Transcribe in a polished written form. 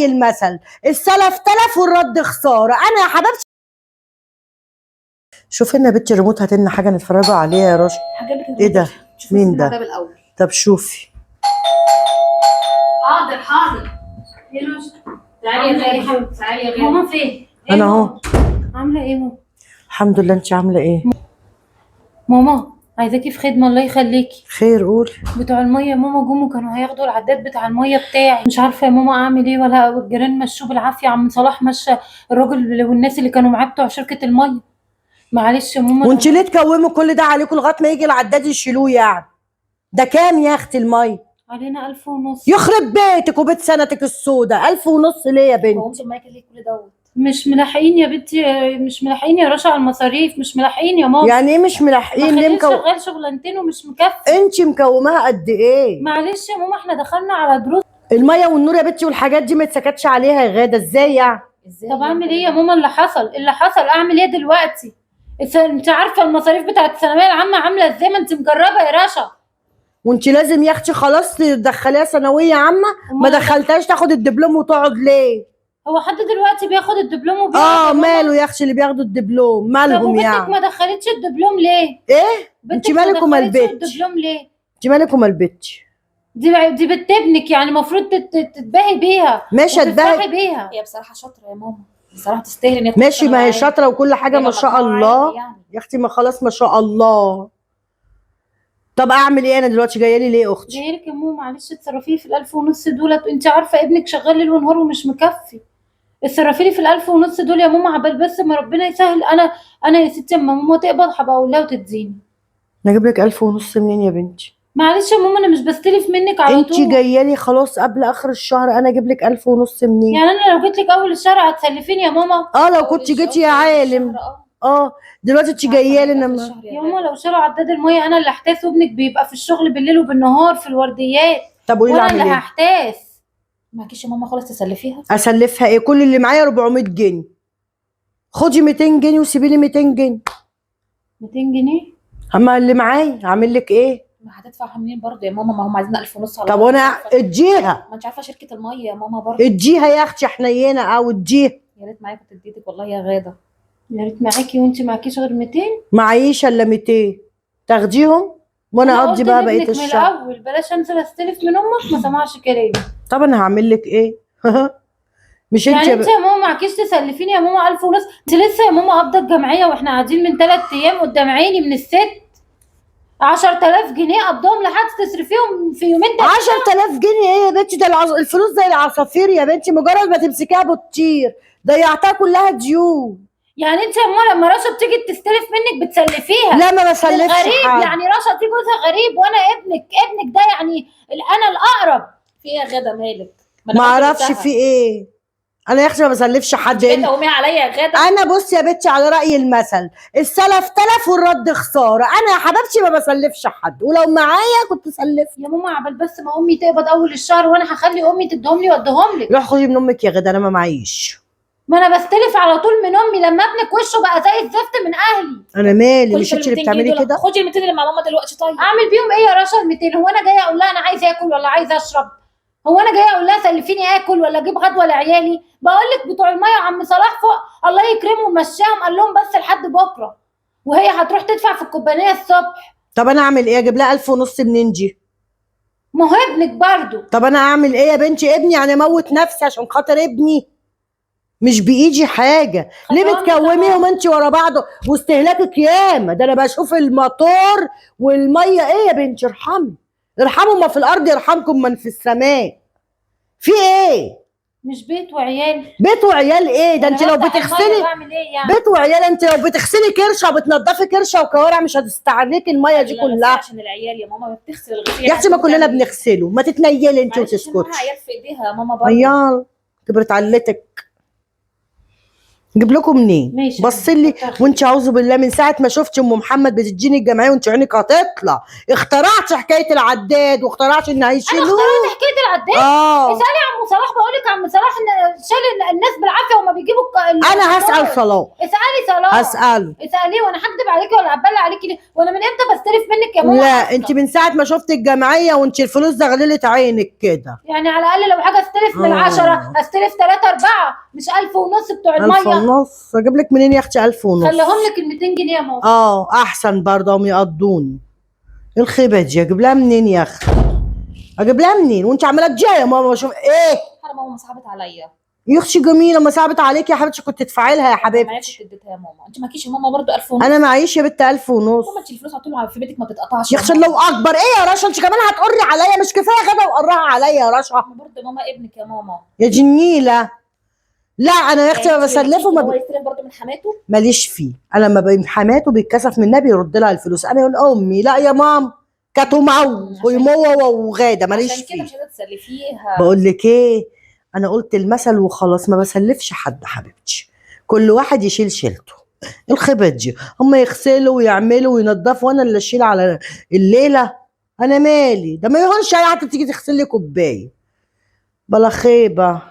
المثل السلف تلف والرد خساره. انا يا حبيبتي شوفي لنا بنتي ريموت، هات لنا حاجه نتفرجوا عليها يا رشا. ايه ده؟ مين ده؟ طب شوفي. حاضر. ايه رشا؟ تعالي يا غالي، تعالي يا غالي. ماما فين؟ انا اهو. عامله ايه ماما؟ الحمد لله، انت عامله ايه؟ ماما عايزاكي في خدمه الله يخليكي. خير قولي. بتوع الميه ماما جم وكانوا هياخدوا العداد بتاع الميه بتاعي، مش عارفه يا ماما اعمل ايه، ولا الجيران مشوه بالعافيه. عم صلاح مشى الراجل والناس اللي كانوا معاه بتوع شركه الميه. معلش يا ماما. وانت ليه تكوموا كل ده عليكم لغايه ما يجي العداد يشيلوه يعني؟ ده كام يا اختي الميه؟ علينا 1500. يخرب بيتك وبيت سنتك السودة. 1500 ليه يا بنت؟ هو انتوا الميه ليه كل دوت؟ مش ملاحقين يا بنتي، مش ملاحقين يا رشا على المصاريف، مش ملاحقين يا ماما. يعني ايه مش ملاحقين؟ ليه شغال شغلانتين ومش مكفي. انت مكوماها قد ايه؟ معلش يا ماما احنا دخلنا على دروس. الميه والنور يا بنتي والحاجات دي ما اتسكتش عليها يا غاده، ازاي يعني؟ طب اعمل ايه يا ماما؟ اللي حصل اعمل ايه دلوقتي؟ انت عارفه المصاريف بتاعت الثانويه العامه عامله ازاي، ما انت مجربه يا رشا. وانت لازم يا اختي خلاص تدخليها ثانويه عامه، ما دخلتهاش تاخد الدبلوم وتقعد ليه؟ هو حد دلوقتي بياخد الدبلوم وبيقعد؟ ماله يا اختي اللي بياخدوا الدبلوم مالهم يعني؟ طب وبنتك ما دخلتش الدبلوم ليه؟ ايه؟ انت مالك ومال بنتك؟ الدبلوم ليه؟ انت مالك ومال بنتك؟ دي بنت ابنك، يعني المفروض تتباهي بيها. ماشي اتباهي بيها. هي بصراحه شاطره يا ماما، بصراحه تستاهل ان هي ماشي، ما هي شاطره وكل حاجه ما شاء الله يعني. يا اختي، ما خلاص ما شاء الله. طب اعمل ايه انا دلوقتي؟ جايه لي ليه اختي؟ جايه لك يا ماما معلش تصرفي في ال1500 دولت، انت عارفه ابنك شغال ليل ونهار ومش مكفي. اتصرفي لي في ال1500 دول يا ماما، عبال بس ما ربنا يسهل. انا يا ستي اما ماما تقبض هبقى اقول لها وتديني. نجيب لك 1500 منين يا بنتي؟ معلش يا ماما انا مش بستلف منك على طول. انت جايه لي خلاص قبل اخر الشهر، انا اجيب لك 1500 منين؟ يعني انا لو جيت لك اول الشهر هتسلفيني يا ماما؟ لو كنت جيتي يا عالم. دلوقتي انت جايه لي انا. يا ماما لو شالوا عداد الميه انا اللي هحتاس، وابنك بيبقى في الشغل بالليل وبالنهار في الورديات. طب قولي لي اعمل اعمل ايه؟ ايه؟ هحتاس. معكيش يا ماما خلاص تسلفيها؟ اسلفها ايه؟ كل اللي معايا 400 جنيه. خدي 200 جنيه وسيبي لي 200 جنيه. 200 جنيه؟ اما اللي معايا اعمل لك ايه؟ ما هتدفعها منين برضه يا ماما؟ ما هم عايزين 1500 على طب وانا اديها. ما انت عارفه شركه الميه يا ماما برضه. اديها يا اختي حنينه اديها. يا ريت معايا كنت اديتك والله يا غاده. يا ريت معاكي وانت معكيش غير 200. معيش الا 200 تاخديهم وانا اقضي بقى بقيه الشهر. من الاول بلاش انزل استلف من امك، ما سمعش كلامي. طب انا هعمل لك ايه؟ مش انت يعني انت يا ماما معكيش تسلفيني يا ماما 1500؟ انت لسه يا ماما قابضه الجمعيه واحنا قاعدين من 3 ايام قدام عيني من الست 10000 جنيه قبضهم لحد تصرفيهم في يومين 10000 جنيه ايه يا بنتي؟ ده الفلوس زي العصافير يا بنتي، مجرد ما تمسكيها بتطير. ضيعتها كلها ديون. يعني انت يا ماما لما رشا بتيجي تستلف منك بتسلفيها؟ لا ما بسلفش غريب يعني رشا دي جوزها غريب وانا ابنك ده يعني انا الاقرب. في ايه يا غاده مالك؟ ما اعرفش في ايه. انا يا اختي ما بسلفش حد. انت قومي عليا يا غاده. انا بصي يا بنتي على راي المثل السلف تلف والرد خساره. انا يا حبيبتي ما بسلفش حد، ولو معايا كنت سلفت. يا ماما عبال بس ما امي تقبض اول الشهر وانا هخلي امي تديهم لي واديهم لك. روح خدي من امك يا غدا، انا ما معيش. ما انا بستلف على طول من امي لما ابنك وشه بقى زي الزفت من اهلي. انا مالي؟ مش انت اللي بتعملي كده؟ خدي ال 200 اللي مع ماما دلوقتي. طيب اعمل بيهم ايه يا رشا ال 200؟ هو انا جايه اقول لها انا عايزه اكل ولا عايزه اشرب؟ هو انا جايه اقول لها سلفيني اكل ولا اجيب غدوه لعيالي؟ بقول لك بتوع الميه عم صلاح فوق الله يكرمه ومشاهم، قال لهم بس لحد بكره وهي هتروح تدفع في الكوبانيه الصبح. طب انا اعمل ايه؟ اجيب لها 1500 منين دي؟ ما هو ابنك برضه. طب انا اعمل ايه يا بنتي؟ ابني يعني اموت نفسي عشان خاطر ابني؟ مش بايدي حاجه. ليه بتكوميهم انت ورا بعض واستهلاكك ياما؟ ده انا بشوف الموتور والميه. ايه يا بنتي؟ ارحموا ما في الارض يرحمكم من في السماء. في ايه؟ مش بيت وعيال. بيت وعيال ايه؟ ده انت لو بتغسلي بعمل ايه يعني؟ بيت وعيال، انت لو بتغسلي كرشه وبتنضفي كرشه وكوارع مش هتستعرلكي الميه دي كلها. عشان العيال يا ماما بتغسل الغسيل يا اختي ما كلنا بنغسله. ما تتنيلي انت وتسكتي. عيال في ايديها يا ماما برضه. عيال كبرت علتك. نجيب لكم منين؟ بصلي وانت اعوذ بالله من ساعه ما شفت ام محمد بتديني الجمعيه وانت عينك هتطلع. اخترعت حكايه العداد واخترعت ان هيشيلوه. انا اخترعت حكايه العداد؟ اسالي عم صلاح. بقول لك عم صلاح ان شال الناس بالعافيه وما بيجيبوا انا هسال صلاح، اسالي صلاح، هساله. اساليه. وانا هكدب عليكي ولا هتبلى عليكي ليه؟ وانا من امتى بستلف منك يا ماما؟ لا أصلاً؟ انت من ساعه ما شفت الجمعيه وانت الفلوس زغللت عينك كده. يعني على الاقل لو حاجه استلف من 10 استلف 3 4، مش 1000 ونص بتوع 1000 الميه. ونص اجيب لك منين يا اختي 1000 ونص؟ خليهم لك ال 200 جنيه يا ماما. احسن برضه هم يقضوني. الخيبه دي اجيب لها منين يا اختي؟ اجيب لها منين وانت عماله تجي يا ماما؟ بشوف ايه انا ماما صعبت عليا. يا اختي جميله، ما صعبت عليكي يا حبيبتي كنت تدفعي لها يا معايا حبيبتي. كنت اديتها يا ماما. انت معكيش يا ماما برضه 1000 ونص؟ انا معيش يا بنت 1000 ونص. ماما انت الفلوس على طول في بيتك ما بتتقطعش يا اختي الله اكبر، ايه يا رشا انت كمان هتقري عليا؟ مش كفايه غدا وقراها عليا يا رشا؟ برضه ماما ابنك يا ماما. يا جميله. لا انا يا اختي ما بسلفه هو يستلف برضه من حماته؟ ماليش فيه. انا لما حماته بيتكسف منها بيرد لها الفلوس، انا يقول امي لا يا مام كاتو معو ويموه وغاده ماليش عشان كده فيه. مش قادره تسلفيها. بقول لك ايه، انا قلت المثل وخلاص، ما بسلفش حد حبيبتي، كل واحد يشيل شيلته. الخيبات دي هم يغسلوا ويعملوا وينضفوا وانا اللي اشيل على الليله؟ انا مالي، ده ما يهونش اي حد تيجي تغسل لي كوبايه بلا خيبه.